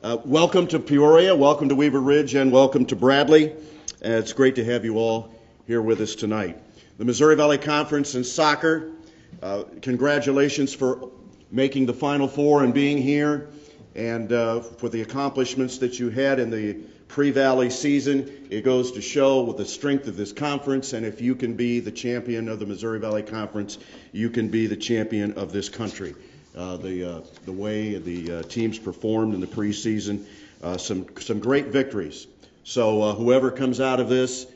Welcome to Peoria, welcome to Weaver Ridge, and welcome to Bradley. It's great to have you all here with us tonight. The Missouri Valley Conference in soccer, congratulations for making the Final Four and being here, and for the accomplishments that you had in the pre-Valley season. It goes to show with the strength of this conference, and if you can be the champion of the Missouri Valley Conference, you can be the champion of this country. The way the teams performed in the preseason, some great victories. So whoever comes out of this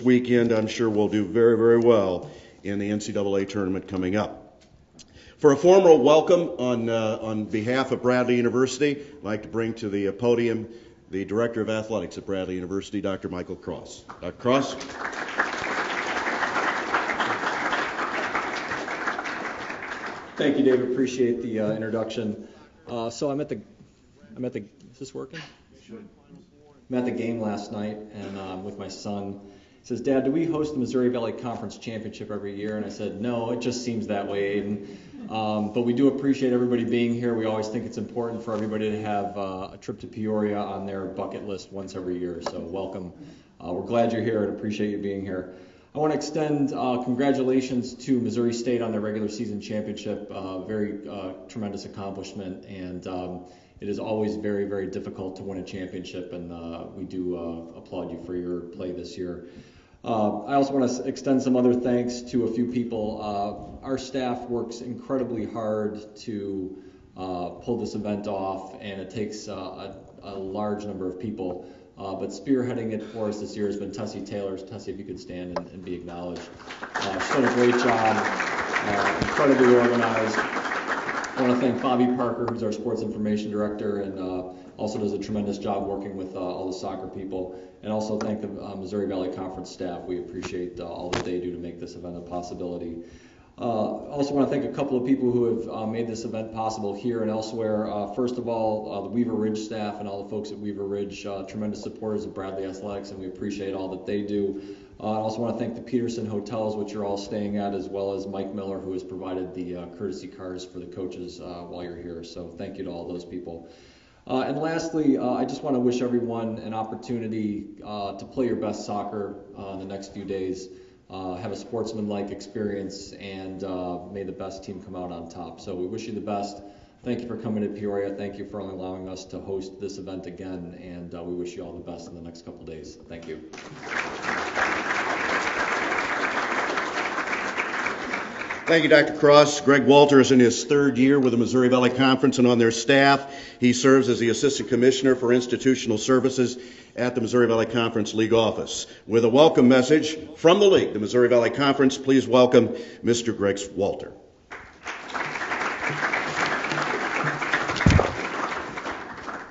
weekend, I'm sure will do very, very well in the NCAA tournament coming up. For a formal welcome on behalf of Bradley University, I'd like to bring to the podium the Director of Athletics at Bradley University, Dr. Michael Cross. Dr. Cross. Thank you, Dave. Appreciate the introduction. So I'm at the, is this working? I'm at the game last night and with my son. He says, Dad, do we host the Missouri Valley Conference Championship every year? And I said, no, it just seems that way, Aiden. But we do appreciate everybody being here. We always think it's important for everybody to have a trip to Peoria on their bucket list once every year. So welcome. We're glad you're here and appreciate you being here. I want to extend congratulations to Missouri State on their regular season championship. Very tremendous accomplishment, and it is always very, very difficult to win a championship, and we do applaud you for your play this year. I also want to extend some other thanks to a few people. Our staff works incredibly hard to pull this event off, and it takes a large number of people. But spearheading it for us this year has been Tessie Taylor. Tessie, if you could stand and be acknowledged. She's done a great job, incredibly organized. I want to thank Bobby Parker, who's our sports information director, and also does a tremendous job working with all the soccer people. And also thank the Missouri Valley Conference staff. We appreciate all that they do to make this event a possibility. Also want to thank a couple of people who have made this event possible here and elsewhere. First of all, the Weaver Ridge staff and all the folks at Weaver Ridge, tremendous supporters of Bradley Athletics, and we appreciate all that they do. I also want to thank the Peterson Hotels, which you're all staying at, as well as Mike Miller, who has provided the courtesy cars for the coaches while you're here. So thank you to all those people. And lastly, I just want to wish everyone an opportunity to play your best soccer in the next few days. Have a sportsman-like experience, and may the best team come out on top. So we wish you the best. Thank you for coming to Peoria. Thank you for allowing us to host this event again, and we wish you all the best in the next couple days. Thank you. Thank you, Dr. Cross. Greg Walter is in his third year with the Missouri Valley Conference and on their staff. He serves as the Assistant Commissioner for Institutional Services at the Missouri Valley Conference League office. With a welcome message from the league, the Missouri Valley Conference, please welcome Mr. Greg Walter.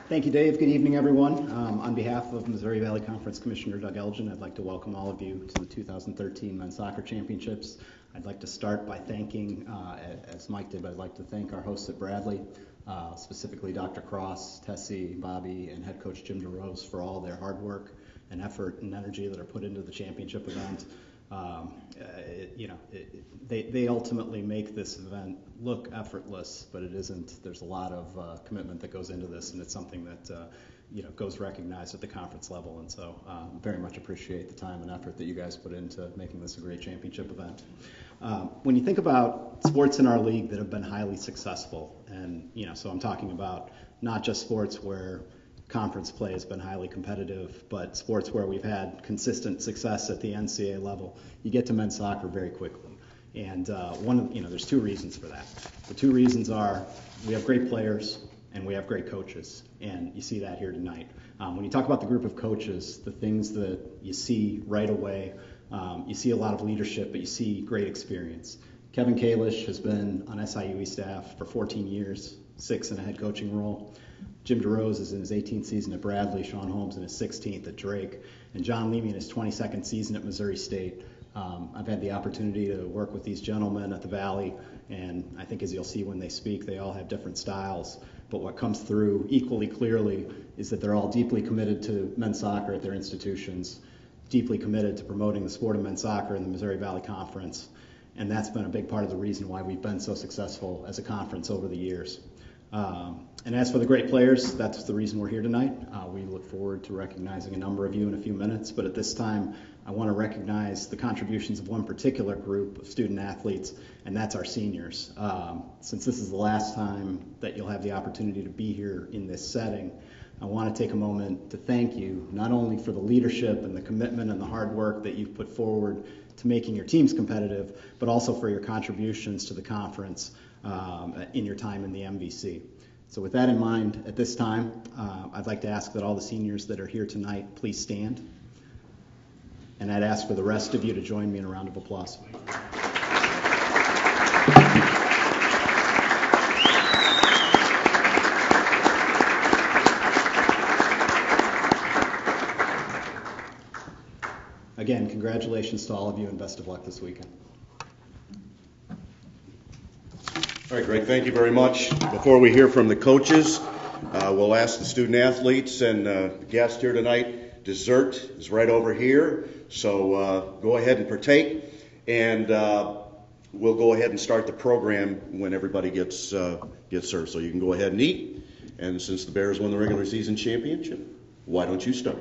Thank you, Dave. Good evening, everyone. On behalf of Missouri Valley Conference Commissioner Doug Elgin, I'd like to welcome all of you to the 2013 Men's Soccer Championships. I'd like to start by thanking, as Mike did, I'd like to thank our hosts at Bradley, specifically Dr. Cross, Tessie, Bobby, and head coach Jim DeRose for all their hard work and effort and energy that are put into the championship event. They ultimately make this event look effortless, but it isn't. There's a lot of commitment that goes into this, and it's something that goes recognized at the conference level. And so very much appreciate the time and effort that you guys put into making this a great championship event. When you think about sports in our league that have been highly successful, and so I'm talking about not just sports where conference play has been highly competitive, but sports where we've had consistent success at the NCAA level, you get to men's soccer very quickly. And there's two reasons for that. The two reasons are we have great players and we have great coaches, and you see that here tonight. When you talk about the group of coaches, the things that you see right away, you see a lot of leadership, but you see great experience. Kevin Kalish has been on SIUE staff for 14 years, 6 in a head coaching role. Jim DeRose is in his 18th season at Bradley, Sean Holmes in his 16th at Drake, and John Levy in his 22nd season at Missouri State. I've had the opportunity to work with these gentlemen at the Valley, and I think as you'll see when they speak, they all have different styles. But what comes through equally clearly is that they're all deeply committed to men's soccer at their institutions, deeply committed to promoting the sport of men's soccer in the Missouri Valley Conference, and that's been a big part of the reason why we've been so successful as a conference over the years. And as for the great players, that's the reason we're here tonight. We look forward to recognizing a number of you in a few minutes, but at this time, I want to recognize the contributions of one particular group of student athletes, and that's our seniors. Since this is the last time that you'll have the opportunity to be here in this setting, I want to take a moment to thank you, not only for the leadership and the commitment and the hard work that you've put forward to making your teams competitive, but also for your contributions to the conference in your time in the MVC. So with that in mind, at this time, I'd like to ask that all the seniors that are here tonight please stand. And I'd ask for the rest of you to join me in a round of applause. Again, congratulations to all of you and best of luck this weekend. All right, Greg, thank you very much. Before we hear from the coaches, we'll ask the student athletes and the guests here tonight. Dessert is right over here, so go ahead and partake, and we'll go ahead and start the program when everybody gets served. So you can go ahead and eat, and since the Bears won the regular season championship, why don't you start?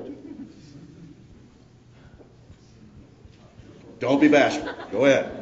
Don't be bashful. Go ahead.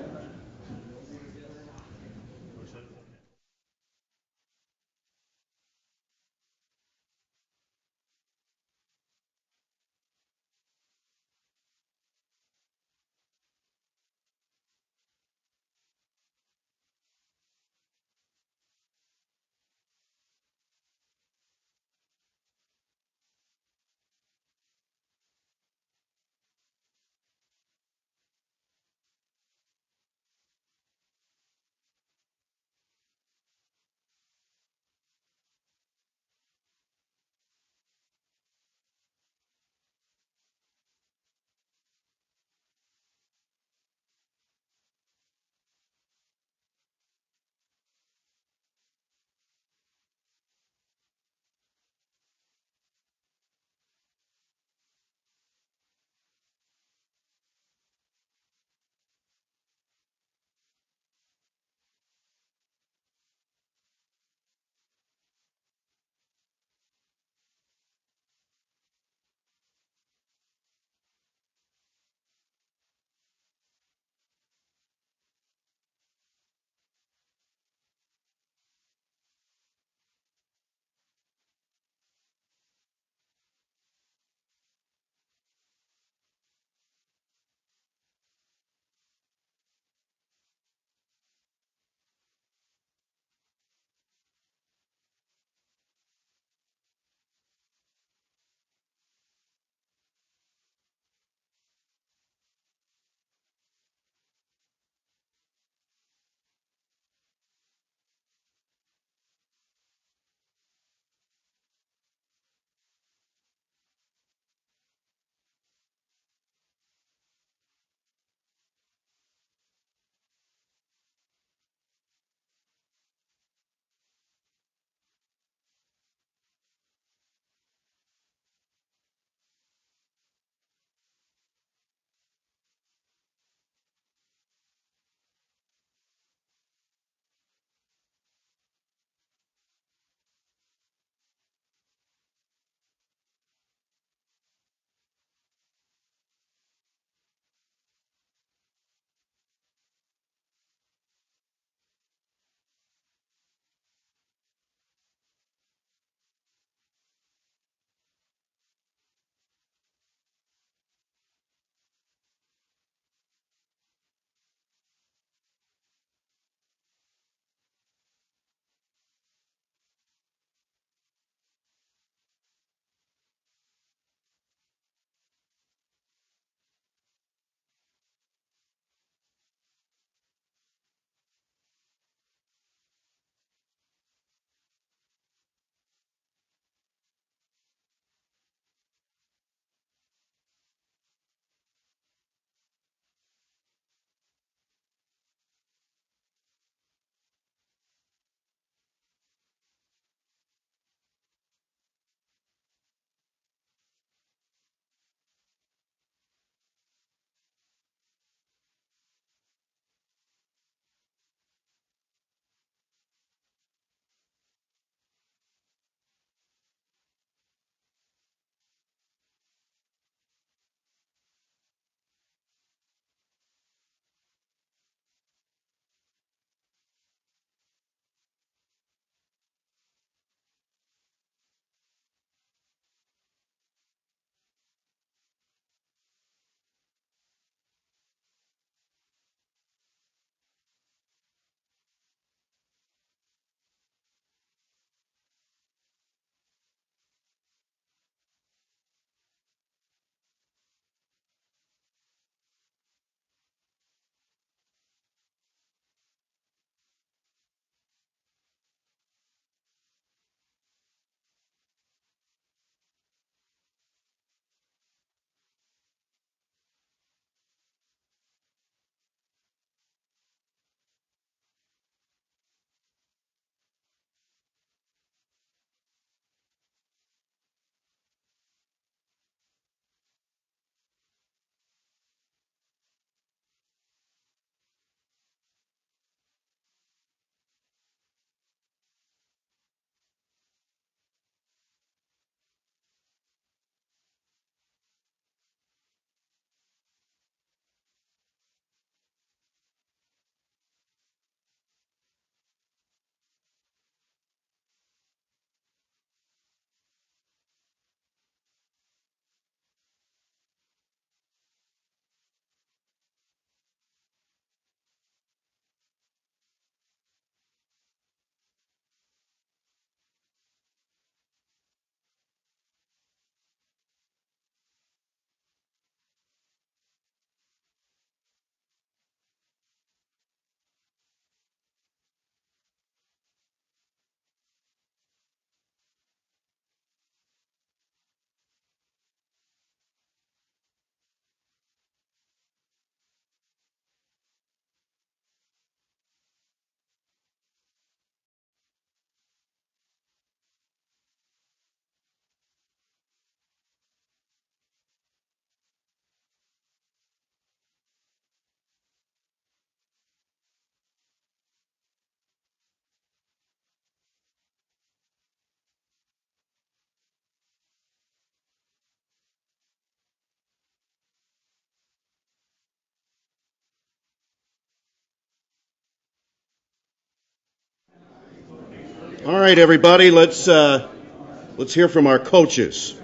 All right, everybody, let's hear from our coaches.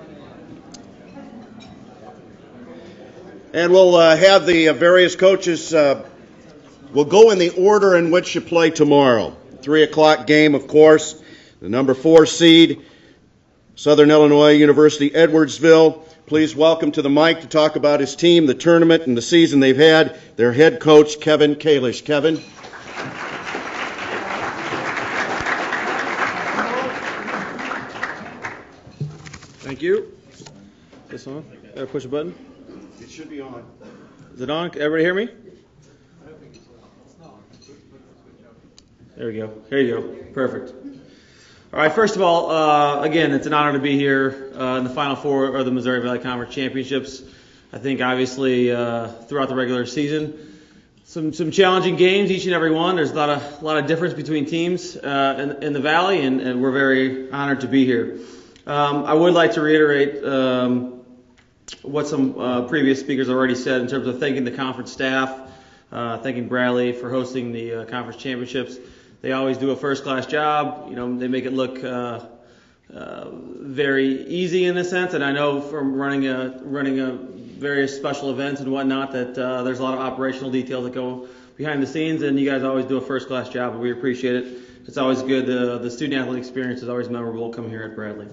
And we'll have the various coaches, we'll go in the order in which you play tomorrow. 3 o'clock game, of course, the number 4 seed, Southern Illinois University Edwardsville. Please welcome to the mic to talk about his team, the tournament, and the season they've had, their head coach, Kevin Kalish. Kevin. Thank you. This on? Gotta push a button? It should be on. Is it on? Can everybody hear me? There we go. Here you go. Perfect. All right, first of all, again, it's an honor to be here in the Final Four of the Missouri Valley Conference Championships. I think, obviously, throughout the regular season, some challenging games, each and every one. There's a lot of difference between teams in the Valley, and we're very honored to be here. I would like to reiterate what some previous speakers already said in terms of thanking the conference staff, thanking Bradley for hosting the conference championships. They always do a first-class job. You know, they make it look very easy in a sense, and I know from running various special events and whatnot that there's a lot of operational details that go behind the scenes, and you guys always do a first-class job, and we appreciate it. It's always good. The student-athlete experience is always memorable coming here at Bradley.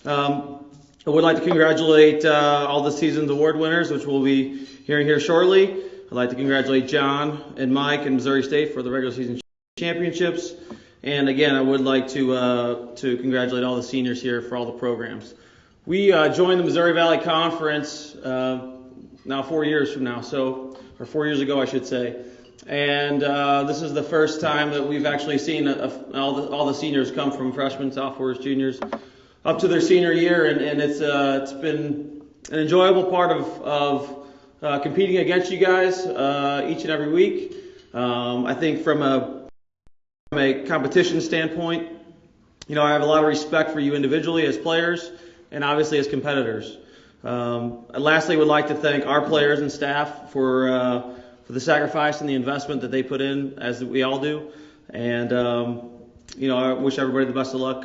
I would like to congratulate all the season's award winners, which we'll be hearing here shortly. I'd like to congratulate John and Mike and Missouri State for the regular season championships. And again, I would like to congratulate all the seniors here for all the programs. We joined the Missouri Valley Conference now 4 years from now, or 4 years ago, I should say. And this is the first time that we've actually seen all the seniors come from freshmen, sophomores, juniors, up to their senior year, and it's been an enjoyable part of competing against you guys each and every week. I think from a competition standpoint, you know, I have a lot of respect for you individually as players and obviously as competitors. Lastly, I would like to thank our players and staff for the sacrifice and the investment that they put in, as we all do. And, you know, I wish everybody the best of luck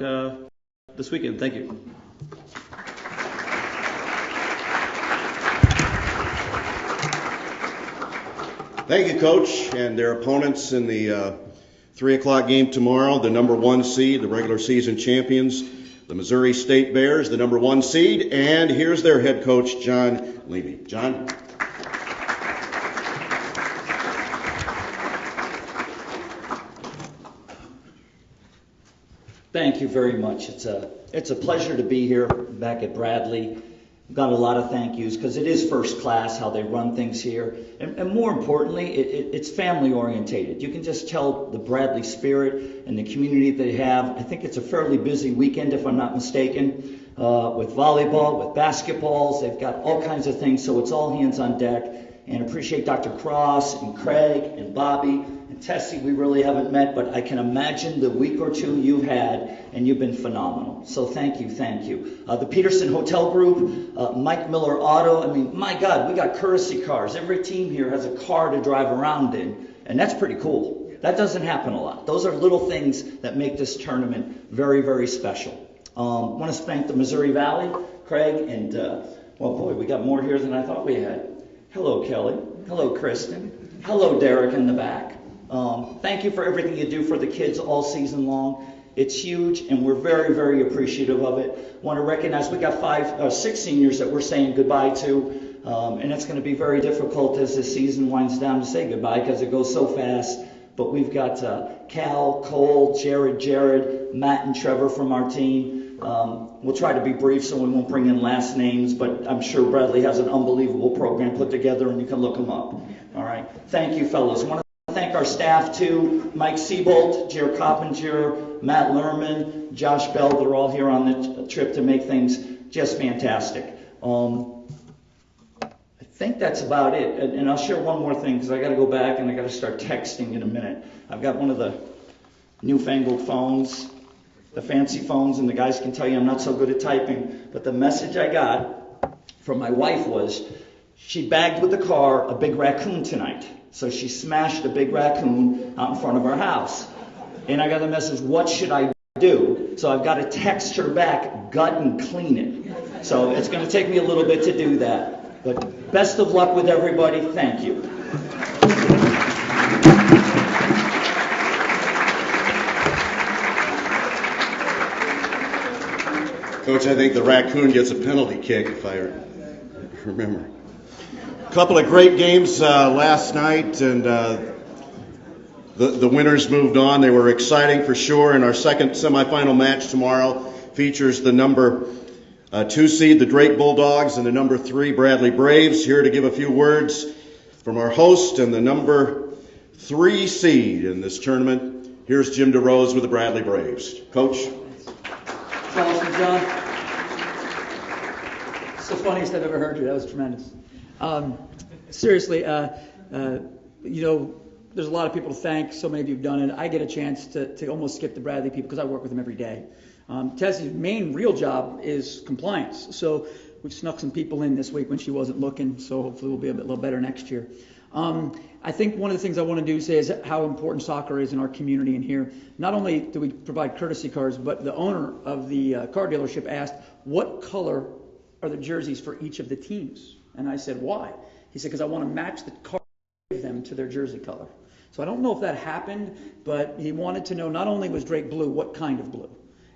this weekend. Thank you. Thank you, Coach, and their opponents in the 3 o'clock game tomorrow, the number 1 seed, the regular season champions, the Missouri State Bears, the number 1 seed, and here's their head coach, John Levy. John? Thank you very much. It's a pleasure to be here back at Bradley. Got a lot of thank yous because it is first class how they run things here. And more importantly, it's family orientated. You can just tell the Bradley spirit and the community they have. I think it's a fairly busy weekend, if I'm not mistaken, with volleyball, with basketballs. They've got all kinds of things, so it's all hands on deck. And appreciate Dr. Cross and Craig and Bobby and Tessie. We really haven't met, but I can imagine the week or two you've had, and you've been phenomenal. So thank you, thank you. The Peterson Hotel Group, Mike Miller Auto. I mean, my God, we got courtesy cars. Every team here has a car to drive around in, and that's pretty cool. That doesn't happen a lot. Those are little things that make this tournament very, very special. I want to thank the Missouri Valley, Craig, and, well, boy, we got more here than I thought we had. Hello, Kelly. Hello, Kristen. Hello, Derek in the back. Thank you for everything you do for the kids all season long. It's huge, and we're very, very appreciative of it. Want to recognize we got 6 seniors that we're saying goodbye to, and it's going to be very difficult as the season winds down to say goodbye because it goes so fast. But we've got Cal, Cole, Jared, Matt, and Trevor from our team. We'll try to be brief so we won't bring in last names, but I'm sure Bradley has an unbelievable program put together, and you can look them up. All right. Thank you, fellas. I want to thank our staff, too. Mike Siebold, Jared Coppinger, Matt Lerman, Josh Bell. They're all here on the trip to make things just fantastic. I think that's about it. And I'll share one more thing because I got to go back and I got to start texting in a minute. I've got one of the newfangled phones, the fancy phones, and the guys can tell you I'm not so good at typing. But the message I got from my wife was she bagged with the car a big raccoon tonight. So she smashed a big raccoon out in front of our house. And I got the message, what should I do. So I've got to text her back, gut and clean it. So it's going to take me a little bit to do that. But best of luck with everybody. Thank you. Coach, I think the raccoon gets a penalty kick, if I remember. A couple of great games last night, and the winners moved on. They were exciting for sure, and our second semifinal match tomorrow features the number 2 seed, the Drake Bulldogs, and the number 3, Bradley Braves. Here to give a few words from our host and the number 3 seed in this tournament. Here's Jim DeRose with the Bradley Braves. Coach? Charleston, John. It's the funniest I've ever heard you. That was tremendous. Seriously, there's a lot of people to thank. So many of you have done it. I get a chance to almost skip the Bradley people because I work with them every day. Tessie's main real job is compliance. So we've snuck some people in this week when she wasn't looking. So hopefully we'll be a little better next year. I think one of the things I want to do say is how important soccer is in our community and here. Not only do we provide courtesy cars, but the owner of the car dealership asked, what color are the jerseys for each of the teams? And I said, why? He said, because I want to match the car them to their jersey color. So I don't know if that happened, but he wanted to know not only was Drake blue, what kind of blue?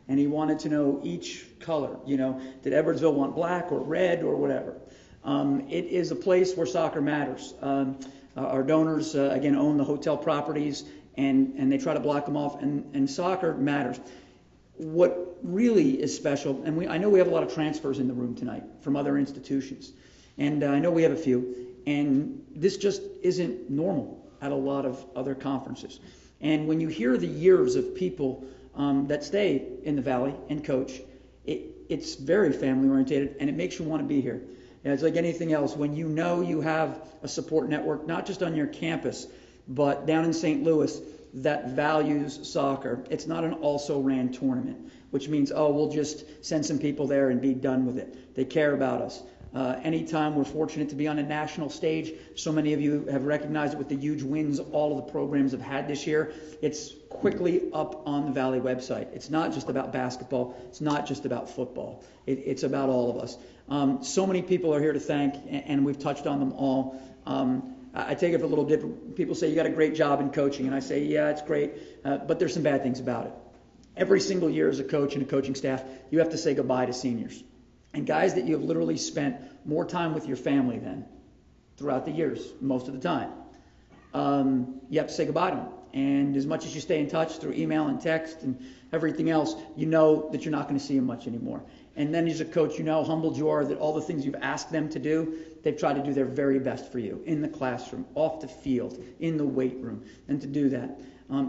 And he wanted to know each color. Did Edwardsville want black or red or whatever? It is a place where soccer matters. Our donors, again, own the hotel properties, and they try to block them off, and soccer matters. What really is special, and I know we have a lot of transfers in the room tonight from other institutions, and I know we have a few, and this just isn't normal at a lot of other conferences. And when you hear the years of people that stay in the Valley and coach, it's very family oriented, and it makes you want to be here. It's like anything else. When you know you have a support network, not just on your campus, but down in St. Louis, that values soccer. It's not an also-ran tournament, which means, we'll just send some people there and be done with it. They care about us. Anytime we're fortunate to be on a national stage, so many of you have recognized it with the huge wins all of the programs have had this year. It's quickly up on the Valley website. It's not just about basketball. It's not just about football. It's about all of us. So many people are here to thank, and we've touched on them all. I take it a little different. People say you got a great job in coaching, and I say, yeah, it's great, but there's some bad things about it. Every single year as a coach and a coaching staff, you have to say goodbye to seniors. And guys that you have literally spent more time with your family than throughout the years, most of the time. You have to say goodbye to them. And as much as you stay in touch through email and text and everything else, you know that you're not going to see them much anymore. And then as a coach, you know how humbled you are that all the things you've asked them to do, they've tried to do their very best for you in the classroom, off the field, in the weight room, and to do that.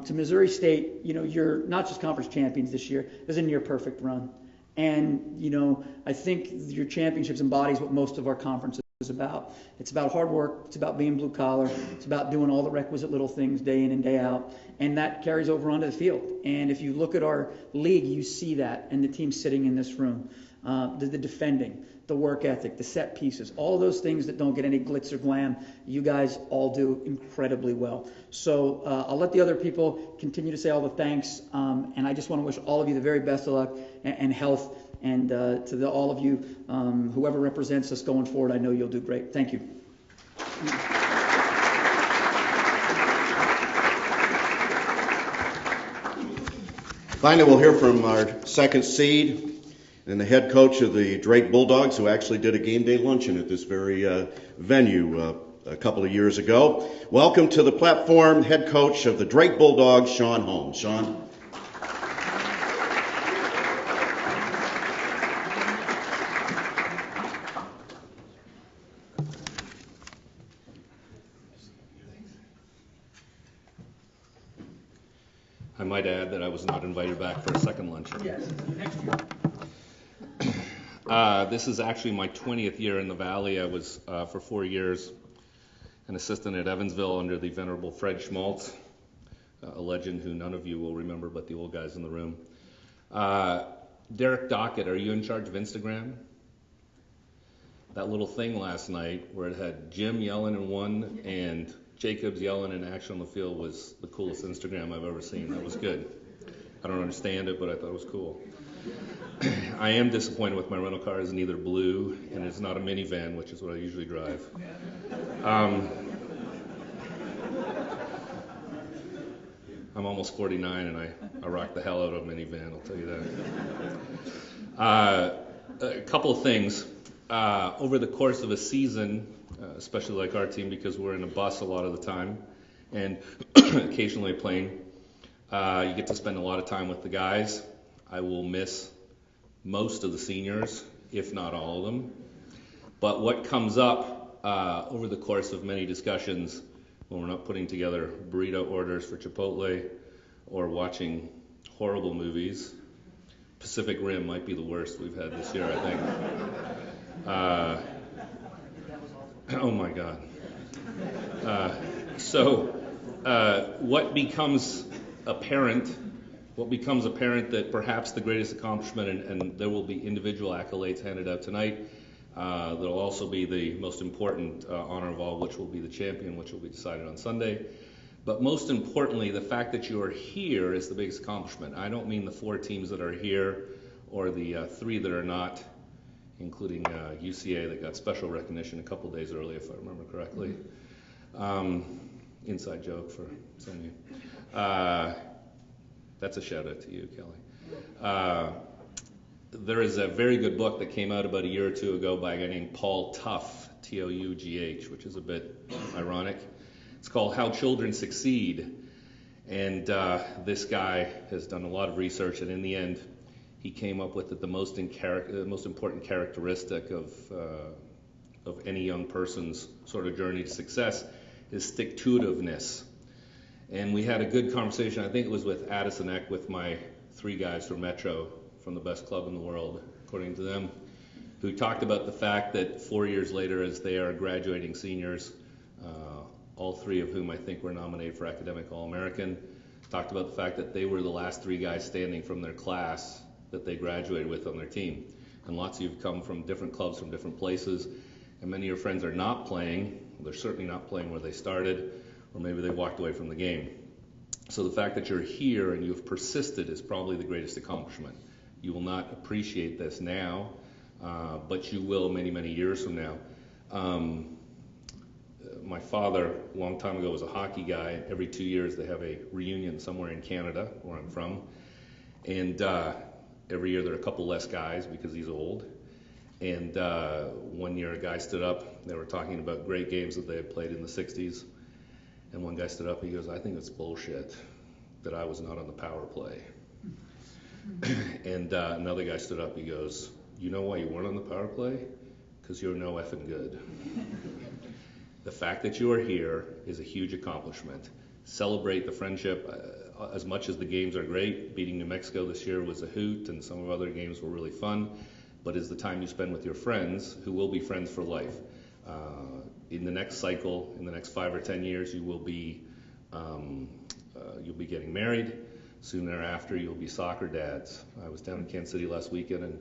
To Missouri State, you're not just conference champions this year. This is a near perfect run. And, I think your championships embodies what most of our conference is about. It's about hard work. It's about being blue collar. It's about doing all the requisite little things day in and day out. And that carries over onto the field. And if you look at our league, you see that in the teams sitting in this room. The defending, the work ethic, the set pieces, all of those things that don't get any glitz or glam, you guys all do incredibly well. So I'll let the other people continue to say all the thanks, and I just want to wish all of you the very best of luck and health, and to all of you, whoever represents us going forward, I know you'll do great. Thank you. Finally, we'll hear from our second seed and the head coach of the Drake Bulldogs, who actually did a game day luncheon at this very venue a couple of years ago. Welcome to the platform, head coach of the Drake Bulldogs, Sean Holmes. Sean. I might add that I was not invited back for a second luncheon. Yes, next year. This is actually my 20th year in the Valley. I was, for 4 years, an assistant at Evansville under the venerable Fred Schmaltz, a legend who none of you will remember but the old guys in the room. Derek Dockett, are you in charge of Instagram? That little thing last night where it had Jim yelling in one and Jacobs yelling in action on the field was the coolest Instagram I've ever seen. That was good. I don't understand it, but I thought it was cool. I am disappointed with my rental car. It's neither blue and it's not a minivan, which is what I usually drive. I'm almost 49 and I rock the hell out of a minivan, I'll tell you that. A couple of things. Over the course of a season, especially like our team, because we're in a bus a lot of the time and occasionally a plane, you get to spend a lot of time with the guys. I will miss most of the seniors, if not all of them. But what comes up over the course of many discussions when we're not putting together burrito orders for Chipotle or watching horrible movies, Pacific Rim might be the worst we've had this year, I think. Oh my God. What becomes apparent that perhaps the greatest accomplishment, and there will be individual accolades handed out tonight, there will also be the most important honor of all, which will be the champion, which will be decided on Sunday. But most importantly, the fact that you are here is the biggest accomplishment. I don't mean the 4 teams that are here or the 3 that are not, including UCA that got special recognition a couple days early, if I remember correctly. Inside joke for some of you. That's a shout out to you, Kelly. There is a very good book that came out about a year or 2 ago by a guy named Paul Tough, Tough, which is a bit ironic. It's called How Children Succeed. And this guy has done a lot of research, and in the end, he came up with that the most important characteristic of any young person's sort of journey to success is stick-to-itiveness. And we had a good conversation, I think it was with Addison Eck, with my 3 guys from Metro, from the best club in the world, according to them, who talked about the fact that 4 years later, as they are graduating seniors, all 3 of whom I think were nominated for Academic All-American, talked about the fact that they were the last 3 guys standing from their class that they graduated with on their team. And lots of you have come from different clubs, from different places, and many of your friends are not playing. They're certainly not playing where they started, or maybe they walked away from the game. So the fact that you're here and you've persisted is probably the greatest accomplishment. You will not appreciate this now, but you will many, many years from now. My father, a long time ago, was a hockey guy. Every 2 years they have a reunion somewhere in Canada, where I'm from. And every year there are a couple less guys because he's old. And one year a guy stood up. They were talking about great games that they had played in the 60s. And one guy stood up, he goes, "I think it's bullshit that I was not on the power play." And another guy stood up, he goes, "You know why you weren't on the power play? Because you're no effing good." The fact that you are here is a huge accomplishment. Celebrate the friendship. As much as the games are great, beating New Mexico this year was a hoot, and some of our other games were really fun, but it's the time you spend with your friends, who will be friends for life. In the next cycle, in the next 5 or 10 years, you'll be getting married. Soon thereafter, you'll be soccer dads. I was down in Kansas City last weekend and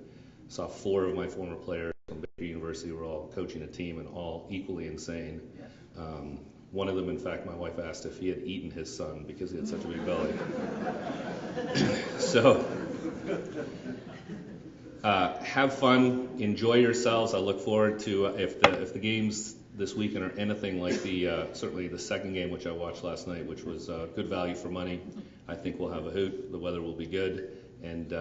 saw 4 of my former players from Baker University were all coaching a team and all equally insane. One of them, in fact, my wife asked if he had eaten his son because he had such a big belly. So, have fun, enjoy yourselves. I look forward to if the games this weekend are anything like certainly the second game, which I watched last night, which was good value for money. I think we'll have a hoot. The weather will be good. And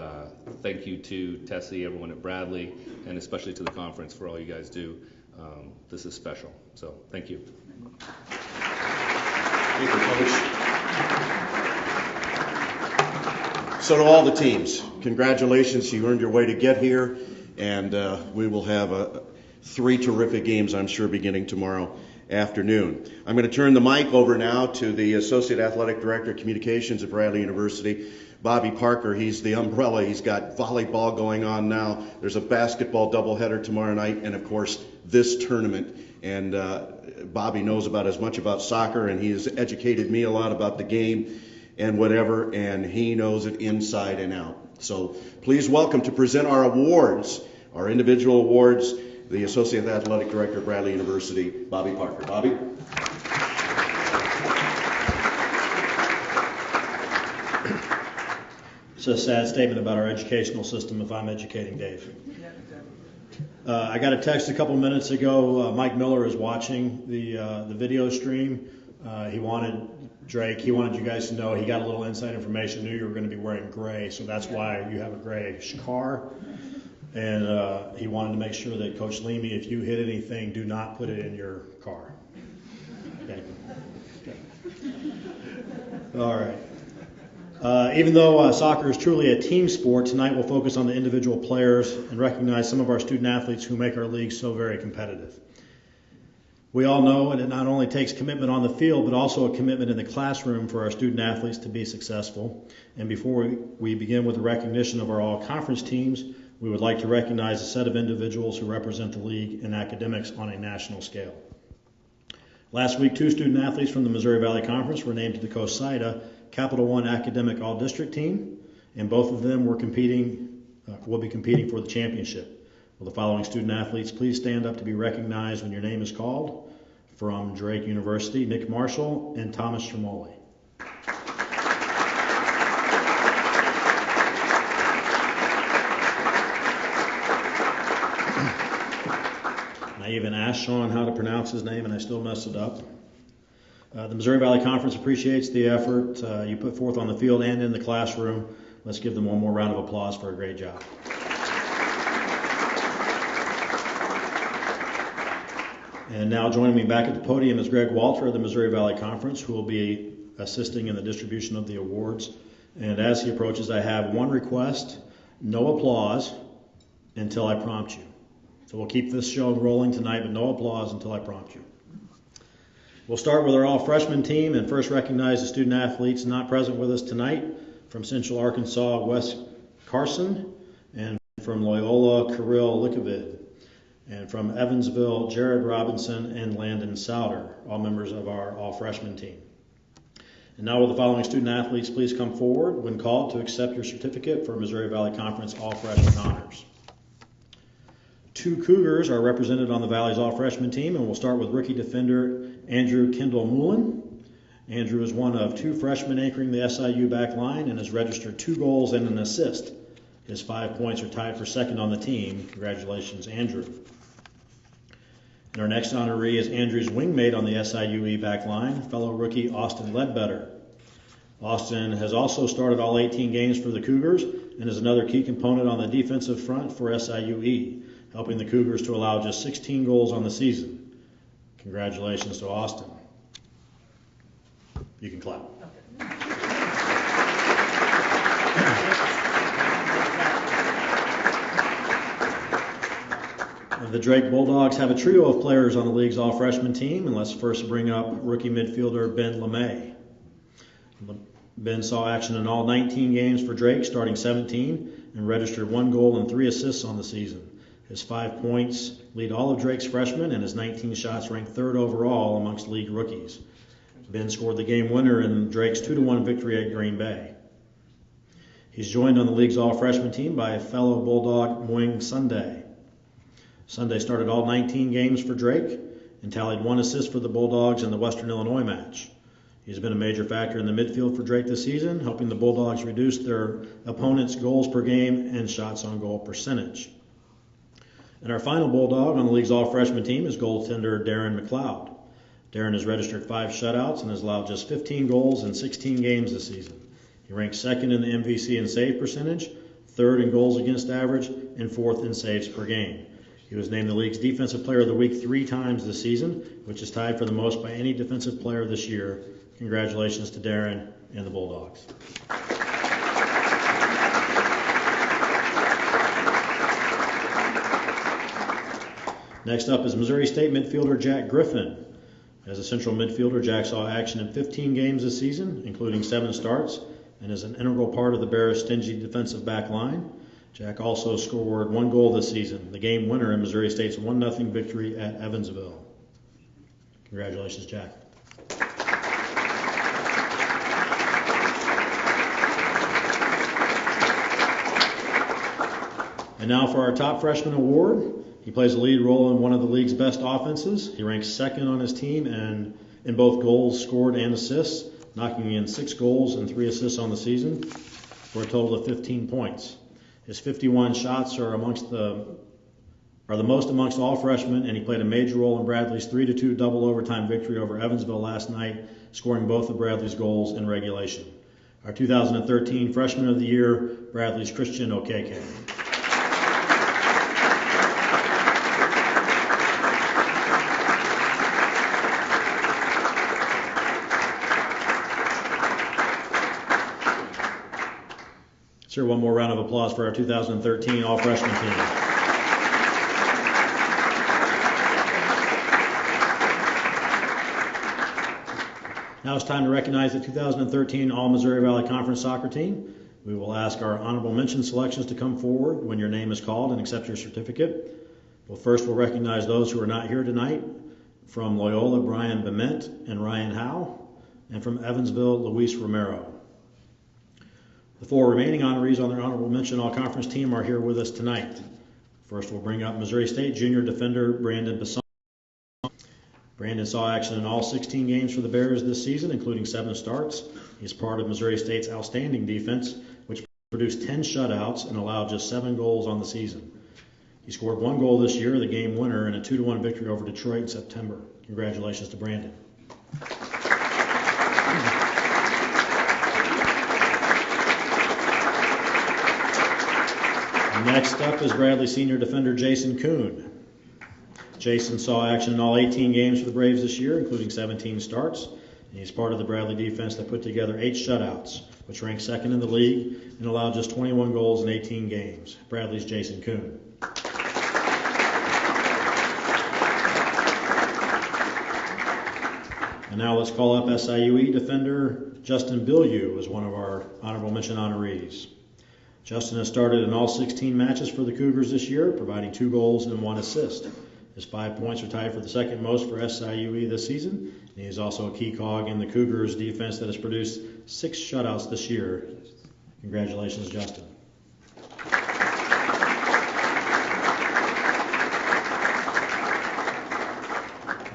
thank you to Tessie, everyone at Bradley, and especially to the conference for all you guys do. This is special. So thank you. Thank you, Coach. So to all the teams, congratulations. You earned your way to get here, and we will have 3 terrific games, I'm sure, beginning tomorrow afternoon. I'm going to turn the mic over now to the Associate Athletic Director of Communications at Bradley University, Bobby Parker. He's the umbrella. He's got volleyball going on now. There's a basketball doubleheader tomorrow night, and of course this tournament. And Bobby knows about as much about soccer, and he has educated me a lot about the game and whatever, and he knows it inside and out. So please welcome to present our awards, our individual awards, the Associate Athletic Director of Bradley University, Bobby Parker. Bobby? It's a sad statement about our educational system if I'm educating Dave. I got a text a couple minutes ago. Mike Miller is watching the video stream. He wanted you guys to know he got a little inside information, knew you were going to be wearing gray, so that's why you have a grayish car. And he wanted to make sure that Coach Leamy, if you hit anything, do not put it in your car. Okay. All right. Even though soccer is truly a team sport, tonight we'll focus on the individual players and recognize some of our student athletes who make our league so very competitive. We all know it not only takes commitment on the field, but also a commitment in the classroom for our student athletes to be successful. And before we begin with the recognition of our all-conference teams, we would like to recognize a set of individuals who represent the league in academics on a national scale. Last week, 2 student athletes from the Missouri Valley Conference were named to the COSIDA Capital One Academic All-District Team, and both of them will be competing for the championship. Will the following student athletes please stand up to be recognized when your name is called? From Drake University, Nick Marshall and Thomas Tremoli. I even asked Sean how to pronounce his name, and I still messed it up. The Missouri Valley Conference appreciates the effort you put forth on the field and in the classroom. Let's give them one more round of applause for a great job. And now joining me back at the podium is Greg Walter of the Missouri Valley Conference, who will be assisting in the distribution of the awards. And as he approaches, I have one request: no applause until I prompt you. So we'll keep this show rolling tonight, but no applause until I prompt you. We'll start with our all-freshman team and first recognize the student athletes not present with us tonight. From Central Arkansas, Wes Carson, and from Loyola, Kirill Likovid, and from Evansville, Jared Robinson and Landon Souter, all members of our all-freshman team. And now will the following student athletes please come forward when called to accept your certificate for Missouri Valley Conference All-Freshman Honors. 2 Cougars are represented on the Valley's all-freshman team, and we'll start with rookie defender Andrew Kendall Moulin. Andrew is one of 2 freshmen anchoring the SIU back line and has registered 2 goals and an assist. His 5 points are tied for second on the team. Congratulations, Andrew. And our next honoree is Andrew's wingmate on the SIUE back line, fellow rookie Austin Ledbetter. Austin has also started all 18 games for the Cougars and is another key component on the defensive front for SIUE, helping the Cougars to allow just 16 goals on the season. Congratulations to Austin. You can clap. The Drake Bulldogs have a trio of players on the league's all-freshman team, and let's first bring up rookie midfielder Ben LeMay. Ben saw action in all 19 games for Drake, starting 17, and registered 1 goal and 3 assists on the season. His 5 points lead all of Drake's freshmen, and his 19 shots ranked 3rd overall amongst league rookies. Ben scored the game winner in Drake's 2-1 victory at Green Bay. He's joined on the league's all-freshman team by a fellow Bulldog, Moing Sunday. Sunday started all 19 games for Drake and tallied 1 assist for the Bulldogs in the Western Illinois match. He's been a major factor in the midfield for Drake this season, helping the Bulldogs reduce their opponents' goals per game and shots on goal percentage. And our final Bulldog on the league's all-freshman team is goaltender Darren McLeod. Darren has registered 5 shutouts and has allowed just 15 goals in 16 games this season. He ranks 2nd in the MVC in save percentage, 3rd in goals against average, and 4th in saves per game. He was named the league's Defensive Player of the Week 3 times this season, which is tied for the most by any defensive player this year. Congratulations to Darren and the Bulldogs. Next up is Missouri State midfielder Jack Griffin. As a central midfielder, Jack saw action in 15 games this season, including 7 starts, and is an integral part of the Bears' stingy defensive back line. Jack also scored 1 goal this season, the game winner in Missouri State's 1-0 victory at Evansville. Congratulations, Jack. And now for our top freshman award. He plays a lead role in one of the league's best offenses. He ranks 2nd on his team and in both goals scored and assists, knocking in 6 goals and 3 assists on the season. for a total of 15 points. His 51 shots are the most amongst all freshmen, and he played a major role in Bradley's 3-2 double overtime victory over Evansville last night, scoring both of Bradley's goals in regulation. Our 2013 Freshman of the Year, Bradley's Christian Okeke. Sir, one more round of applause for our 2013 All-Freshman team. Now it's time to recognize the 2013 All-Missouri Valley Conference soccer team. We will ask our honorable mention selections to come forward when your name is called and accept your certificate. Well, first we'll recognize those who are not here tonight. From Loyola, Brian Bement and Ryan Howe, and from Evansville, Luis Romero. The four remaining honorees on their honorable mention all-conference team are here with us tonight. First, we'll bring up Missouri State junior defender Brandon Basson. Brandon saw action in all 16 games for the Bears this season, including 7 starts. He's part of Missouri State's outstanding defense, which produced 10 shutouts and allowed just 7 goals on the season. He scored 1 goal this year, the game winner, in a 2-1 victory over Detroit in September. Congratulations to Brandon. Next up is Bradley senior defender Jason Kuhn. Jason saw action in all 18 games for the Braves this year, including 17 starts. And he's part of the Bradley defense that put together 8 shutouts, which ranked second in the league and allowed just 21 goals in 18 games. Bradley's Jason Kuhn. And now let's call up SIUE defender Justin Bilyeu as one of our honorable mention honorees. Justin has started in all 16 matches for the Cougars this year, providing 2 goals and 1 assist. His 5 points are tied for the second most for SIUE this season, and he is also a key cog in the Cougars defense that has produced 6 shutouts this year. Congratulations, Justin.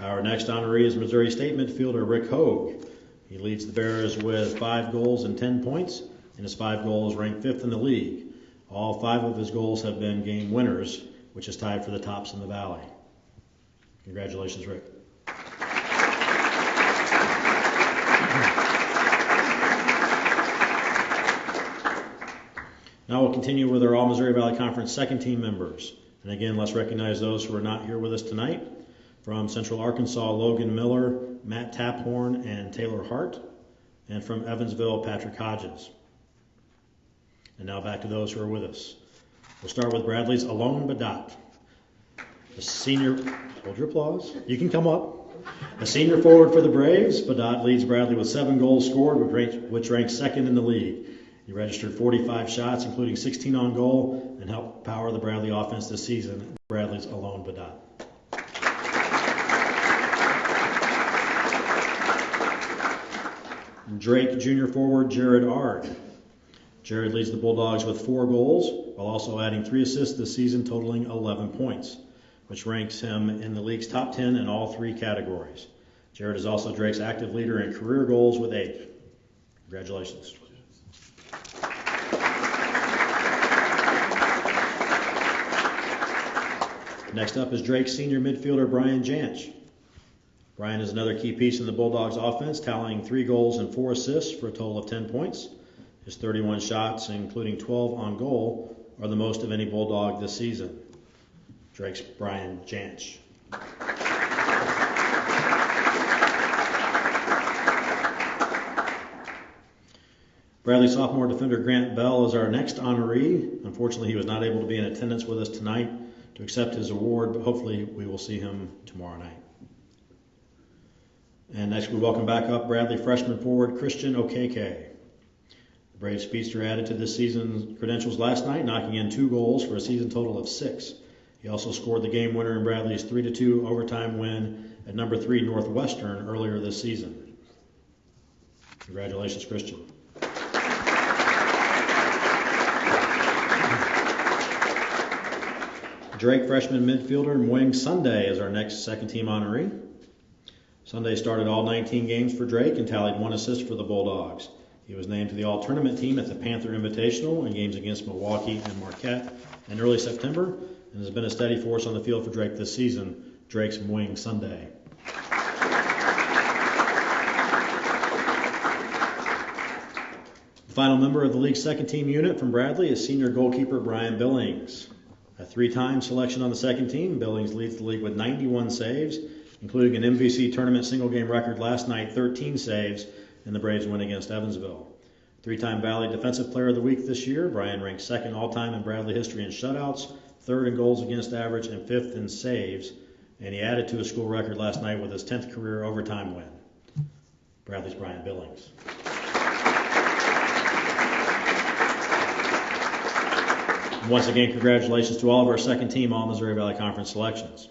Our next honoree is Missouri State midfielder Rick Hogue. He leads the Bears with 5 goals and 10 points, and his 5 goals rank 5th in the league. All 5 of his goals have been game winners, which is tied for the tops in the Valley. Congratulations, Rick. Now we'll continue with our All-Missouri Valley Conference second team members. And again, let's recognize those who are not here with us tonight. From Central Arkansas, Logan Miller, Matt Taphorn, and Taylor Hart. And from Evansville, Patrick Hodges. And now back to those who are with us. We'll start with Bradley's Alon Badat. The senior, hold your applause, you can come up. A senior forward for the Braves, Badat leads Bradley with 7 goals scored, which ranks second in the league. He registered 45 shots, including 16 on goal, and helped power the Bradley offense this season. Bradley's Alon Badat. Drake junior forward Jared Ard. Jared leads the Bulldogs with 4 goals, while also adding 3 assists this season, totaling 11 points, which ranks him in the league's top 10 in all 3 categories. Jared is also Drake's active leader in career goals with 8. Congratulations. Next up is Drake's senior midfielder Brian Janch. Brian is another key piece in the Bulldogs offense, tallying 3 goals and 4 assists for a total of 10 points. His 31 shots, including 12 on goal, are the most of any Bulldog this season. Drake's Brian Janch. Bradley sophomore defender Grant Bell is our next honoree. Unfortunately, he was not able to be in attendance with us tonight to accept his award, but hopefully we will see him tomorrow night. And next we welcome back up Bradley freshman forward Christian Okeke. The Brave speedster added to this season's credentials last night, knocking in 2 goals for a season total of 6. He also scored the game winner in Bradley's 3-2 overtime win at number 3 Northwestern earlier this season. Congratulations, Christian. Drake freshman midfielder Mwing Sunday is our next second team honoree. Sunday started all 19 games for Drake and tallied 1 assist for the Bulldogs. He was named to the All-Tournament team at the Panther Invitational in games against Milwaukee and Marquette in early September, and has been a steady force on the field for Drake this season. Drake's Mwing Sunday. The final member of the league's second team unit from Bradley is senior goalkeeper Brian Billings. A three-time selection on the second team, Billings leads the league with 91 saves, including an MVC tournament single-game record last night, 13 saves in the Braves win against Evansville. Three-time Valley Defensive Player of the Week this year, Brian ranks second all-time in Bradley history in shutouts, third in goals against average, and fifth in saves. And he added to his school record last night with his 10th career overtime win. Bradley's Brian Billings. And once again, congratulations to all of our second team All-Missouri Valley Conference selections.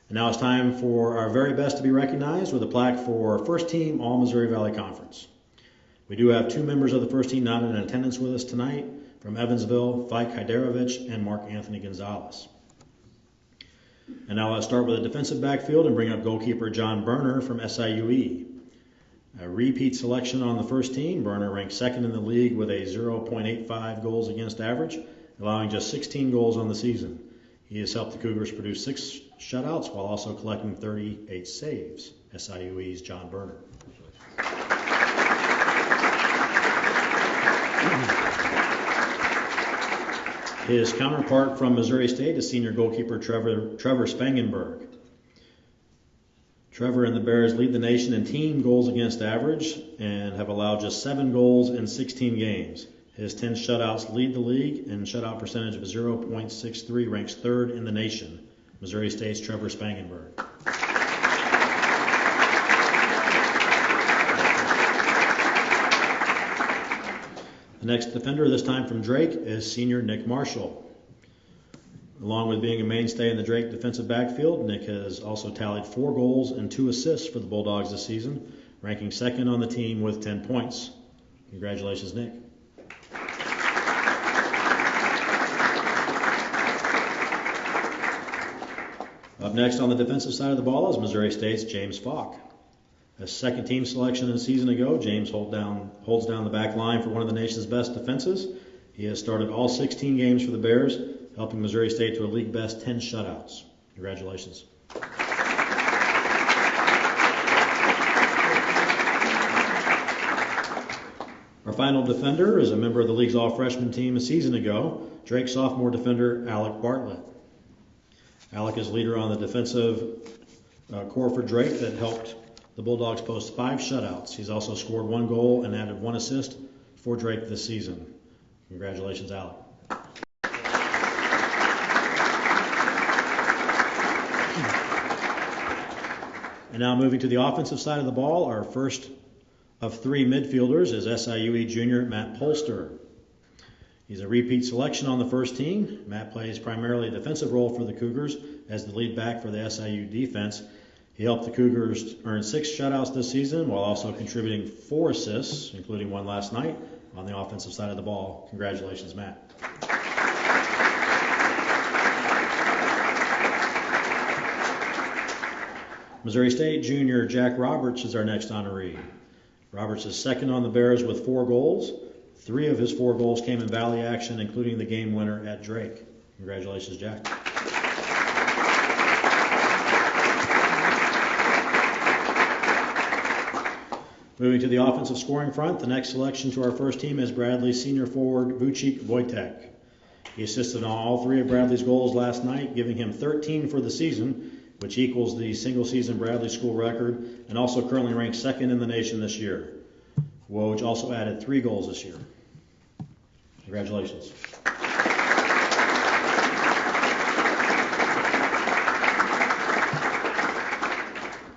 And now it's time for our very best to be recognized with a plaque for first team All-Missouri Valley Conference. We do have two members of the first team not in attendance with us tonight, from Evansville, Fike Hyderovich and Mark Anthony Gonzalez. And now let's start with the defensive backfield and bring up goalkeeper John Berner from SIUE. A repeat selection on the first team, Berner ranks second in the league with a 0.85 goals against average, allowing just 16 goals on the season. He has helped the Cougars produce 6 shutouts while also collecting 38 saves. SIUE's John Berner. His counterpart from Missouri State is senior goalkeeper Trevor Spangenberg. Trevor and the Bears lead the nation in team goals against average and have allowed just 7 goals in 16 games. His 10 shutouts lead the league, and shutout percentage of 0.63 ranks third in the nation. Missouri State's Trevor Spangenberg. The next defender, this time from Drake, is senior Nick Marshall. Along with being a mainstay in the Drake defensive backfield, Nick has also tallied 4 goals and 2 assists for the Bulldogs this season, ranking second on the team with 10 points. Congratulations, Nick. Up next on the defensive side of the ball is Missouri State's James Falk. A second team selection a season ago, James holds down the back line for one of the nation's best defenses. He has started all 16 games for the Bears, helping Missouri State to a league best 10 shutouts. Congratulations. Our final defender is a member of the league's all-freshman team a season ago, Drake sophomore defender Alec Bartlett. Alec is leader on the defensive core for Drake that helped the Bulldogs post 5 shutouts. He's also scored 1 goal and added 1 assist for Drake this season. Congratulations, Alec. And now moving to the offensive side of the ball, our first of 3 midfielders is SIUE junior Matt Polster. He's a repeat selection on the first team. Matt plays primarily a defensive role for the Cougars as the lead back for the SIU defense. He helped the Cougars earn 6 shutouts this season while also contributing 4 assists, including 1 last night, on the offensive side of the ball. Congratulations, Matt. Missouri State junior Jack Roberts is our next honoree. Roberts is second on the Bears with 4 goals. 3 of his 4 goals came in Valley action, including the game winner at Drake. Congratulations, Jack. Moving to the offensive scoring front, the next selection to our first team is Bradley's senior forward, Vucek Wojtek. He assisted on all 3 of Bradley's goals last night, giving him 13 for the season, which equals the single-season Bradley school record, and also currently ranks second in the nation this year. Woj also added 3 goals this year. Congratulations.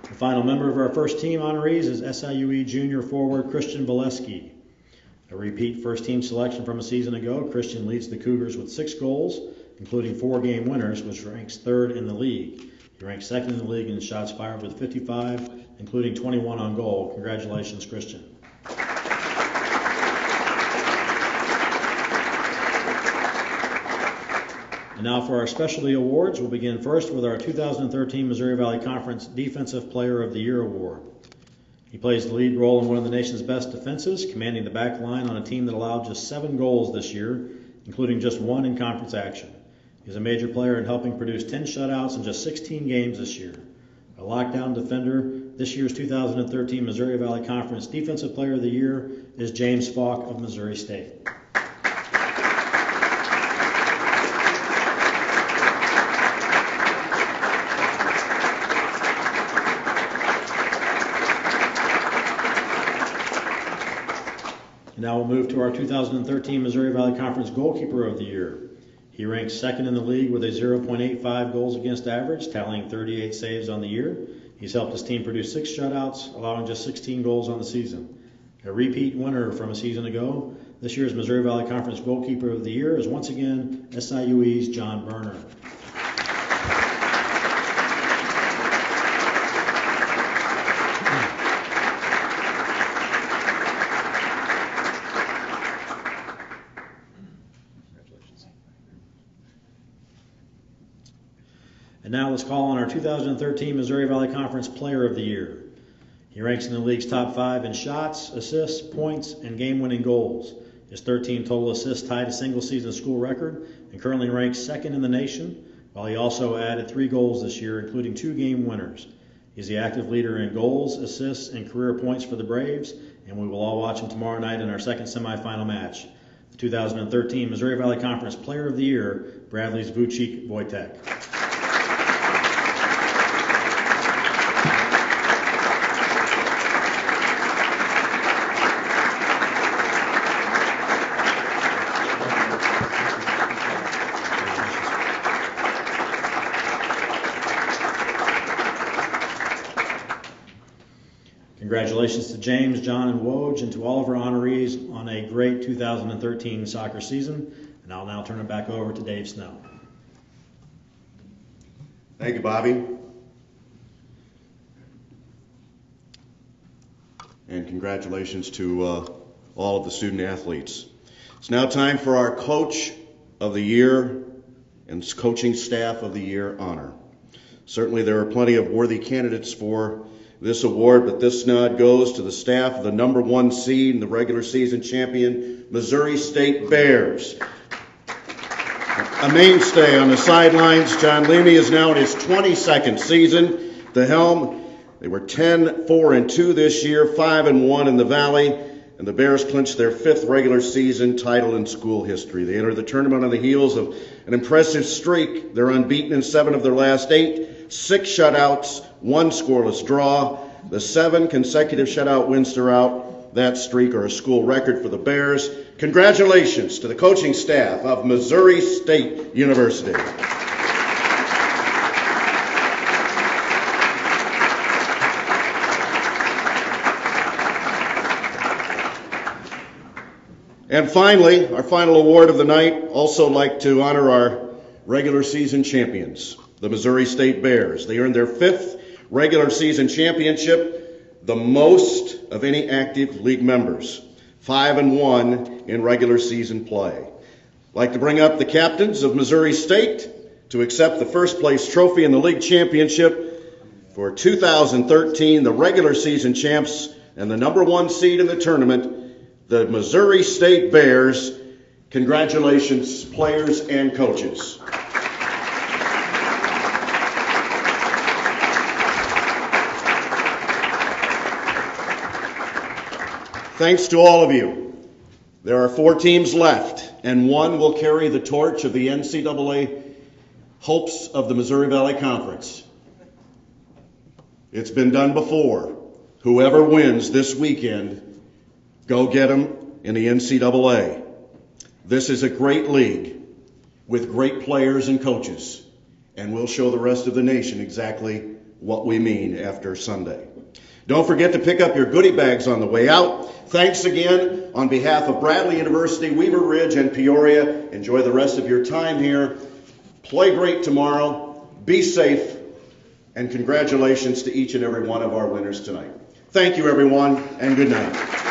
The final member of our first team honorees is SIUE junior forward Christian Valesky. A repeat first team selection from a season ago, Christian leads the Cougars with 6 goals, including 4 game winners, which ranks third in the league. He ranks second in the league in shots fired with 55, including 21 on goal. Congratulations, Christian. And now for our specialty awards, we'll begin first with our 2013 Missouri Valley Conference Defensive Player of the Year Award. He plays the lead role in one of the nation's best defenses, commanding the back line on a team that allowed just 7 goals this year, including just 1 in conference action. He's a major player in helping produce 10 shutouts in just 16 games this year. A lockdown defender, this year's 2013 Missouri Valley Conference Defensive Player of the Year is James Falk of Missouri State. Now we'll move to our 2013 Missouri Valley Conference Goalkeeper of the Year. He ranks second in the league with a 0.85 goals against average, tallying 38 saves on the year. He's helped his team produce 6 shutouts, allowing just 16 goals on the season. A repeat winner from a season ago, this year's Missouri Valley Conference Goalkeeper of the Year is once again SIUE's John Berner. And now let's call on our 2013 Missouri Valley Conference Player of the Year. He ranks in the league's top 5 in shots, assists, points, and game-winning goals. His 13 total assists tied a single-season school record and currently ranks second in the nation, while he also added 3 goals this year, including 2 game winners. He's the active leader in goals, assists, and career points for the Braves, and we will all watch him tomorrow night in our second semifinal match. The 2013 Missouri Valley Conference Player of the Year, Bradley's Vucic Wojtek. Congratulations to James, John, and Woj, and to all of our honorees on a great 2013 soccer season. And I'll now turn it back over to Dave Snell. Thank you, Bobby. And congratulations to all of the student athletes. It's now time for our Coach of the Year and Coaching Staff of the Year honor. Certainly there are plenty of worthy candidates for this award, but this nod goes to the staff of the number 1 seed and the regular season champion Missouri State Bears. A mainstay on the sidelines, John Leamy is now in his 22nd season. The helm, they were 10-4-2 this year, 5-1 in the Valley, and the Bears clinched their 5th regular season title in school history. They entered the tournament on the heels of an impressive streak. They're unbeaten in 7 of their last 8, 6 shutouts, 1 scoreless draw. The 7 consecutive shutout wins throughout that streak are a school record for the Bears. Congratulations to the coaching staff of Missouri State University. And finally, our final award of the night, also like to honor our regular season champions, the Missouri State Bears. They earned their 5th regular season championship, the most of any active league members, 5-1 in regular season play. I'd like to bring up the captains of Missouri State to accept the first place trophy in the league championship for 2013, the regular season champs and the number 1 seed in the tournament, the Missouri State Bears. Congratulations, players and coaches. Thanks to all of you. There are 4 teams left, and 1 will carry the torch of the NCAA hopes of the Missouri Valley Conference. It's been done before. Whoever wins this weekend, go get them in the NCAA. This is a great league with great players and coaches, and we'll show the rest of the nation exactly what we mean after Sunday. Don't forget to pick up your goodie bags on the way out. Thanks again on behalf of Bradley University, Weaver Ridge, and Peoria. Enjoy the rest of your time here. Play great tomorrow. Be safe. And congratulations to each and every one of our winners tonight. Thank you, everyone, and good night.